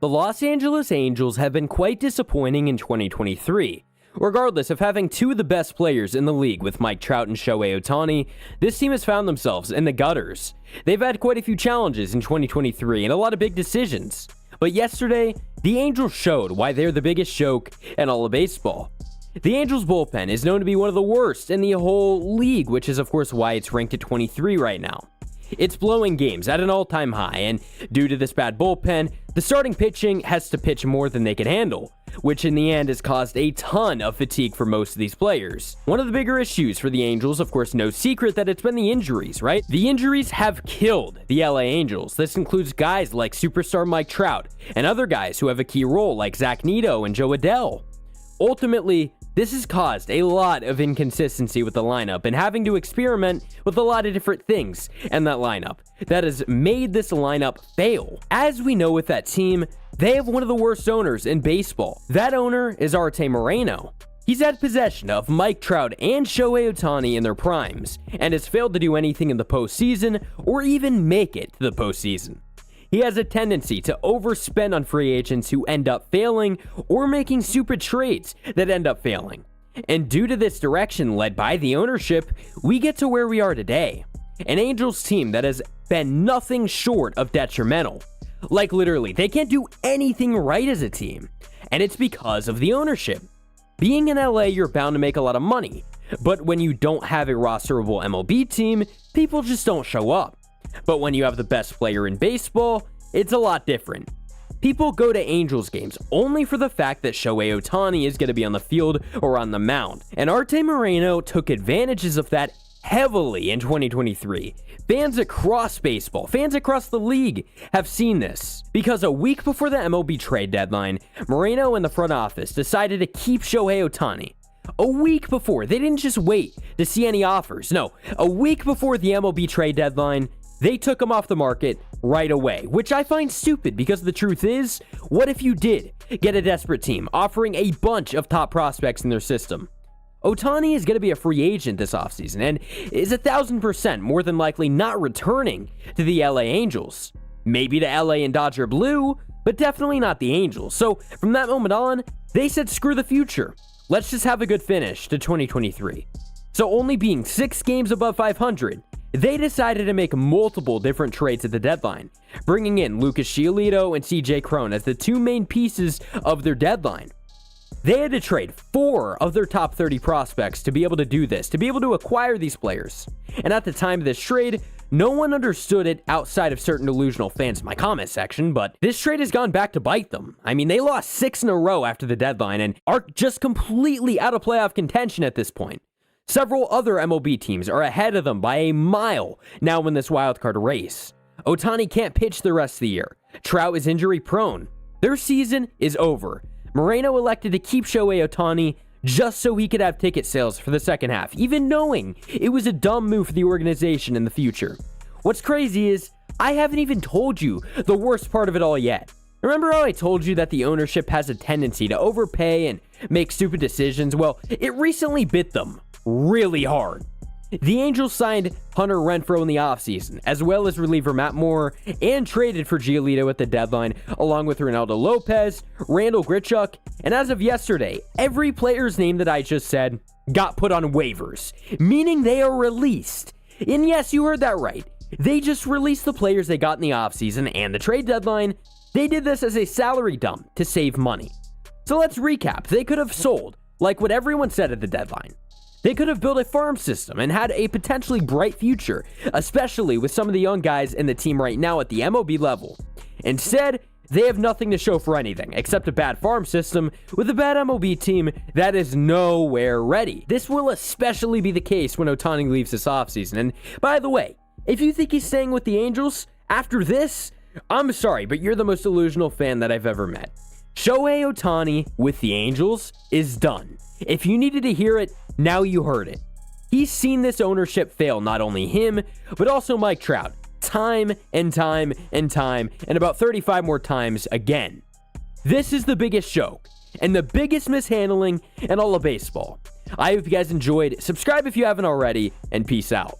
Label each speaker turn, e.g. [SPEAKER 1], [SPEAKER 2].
[SPEAKER 1] The Los Angeles Angels have been quite disappointing in 2023. Regardless of having two of the best players in the league with Mike Trout and Shohei Ohtani, this team has found themselves in the gutters. They've had quite a few challenges in 2023 and a lot of big decisions. But yesterday, the Angels showed why they're the biggest joke in all of baseball. The Angels bullpen is known to be one of the worst in the whole league, which is of course why it's ranked at 23 right now. It's blowing games at an all-time high, and due to this bad bullpen, the starting pitching has to pitch more than they can handle, which in the end has caused a ton of fatigue for most of these players. One of the bigger issues for the Angels, of course, no secret that it's been the injuries, right? The injuries have killed the LA Angels. This includes guys like superstar Mike Trout and other guys who have a key role like Zach Neto and Joe Adell. Ultimately, this has caused a lot of inconsistency with the lineup and having to experiment with a lot of different things in that lineup that has made this lineup fail. As we know with that team, they have one of the worst owners in baseball. That owner is Arte Moreno. He's had possession of Mike Trout and Shohei Ohtani in their primes and has failed to do anything in the postseason or even make it to the postseason. He has a tendency to overspend on free agents who end up failing or making stupid trades that end up failing. And due to this direction led by the ownership, we get to where we are today. An Angels team that has been nothing short of detrimental. Like literally, they can't do anything right as a team. And it's because of the ownership. Being in LA, you're bound to make a lot of money. But when you don't have a rosterable MLB team, people just don't show up. But when you have the best player in baseball, it's a lot different. People go to Angels games only for the fact that Shohei Ohtani is going to be on the field or on the mound. And Arte Moreno took advantages of that heavily in 2023. Fans across baseball, fans across the league have seen this. Because a week before the MLB trade deadline, Moreno and the front office decided to keep Shohei Ohtani. A week before, they didn't just wait to see any offers. No, a week before the MLB trade deadline, they took him off the market right away, which I find stupid because the truth is, what if you did get a desperate team offering a bunch of top prospects in their system? Ohtani is going to be a free agent this offseason and is 1,000% more than likely not returning to the LA Angels. Maybe to LA and Dodger Blue, but definitely not the Angels. So from that moment on, they said screw the future. Let's just have a good finish to 2023. So only being 6 games above 500, they decided to make multiple different trades at the deadline, bringing in Lucas Giolito and CJ Cron as the two main pieces of their deadline. They had to trade 4 of their top 30 prospects to be able to do this, to be able to acquire these players. And at the time of this trade, no one understood it outside of certain delusional fans in my comment section, but this trade has gone back to bite them. I mean, they lost 6 in a row after the deadline and are just completely out of playoff contention at this point. Several other MLB teams are ahead of them by a mile now in this wildcard race. Ohtani can't pitch the rest of the year. Trout is injury prone. Their season is over. Moreno elected to keep Shohei Ohtani just so he could have ticket sales for the second half, even knowing it was a dumb move for the organization in the future. What's crazy is, I haven't even told you the worst part of it all yet. Remember how I told you that the ownership has a tendency to overpay and make stupid decisions? Well, it recently bit them really hard. The Angels signed Hunter Renfroe in the offseason, as well as reliever Matt Moore, and traded for Giolito at the deadline, along with Ronaldo Lopez, Randall Grichuk, and as of yesterday, every player's name that I just said got put on waivers, meaning they are released. And yes, you heard that right. They just released the players they got in the offseason and the trade deadline. They did this as a salary dump to save money. So let's recap. They could have sold, like what everyone said at the deadline. They could have built a farm system and had a potentially bright future, especially with some of the young guys in the team right now at the MLB level. Instead, they have nothing to show for anything except a bad farm system with a bad MLB team that is nowhere ready. This will especially be the case when Ohtani leaves this offseason. And by the way, if you think he's staying with the Angels after this, I'm sorry, but you're the most delusional fan that I've ever met. Shohei Ohtani with the Angels is done. If you needed to hear it, now you heard it. He's seen this ownership fail, not only him, but also Mike Trout, time and time and time, and about 35 more times again. This is the biggest joke, and the biggest mishandling in all of baseball. I hope you guys enjoyed. Subscribe if you haven't already, and peace out.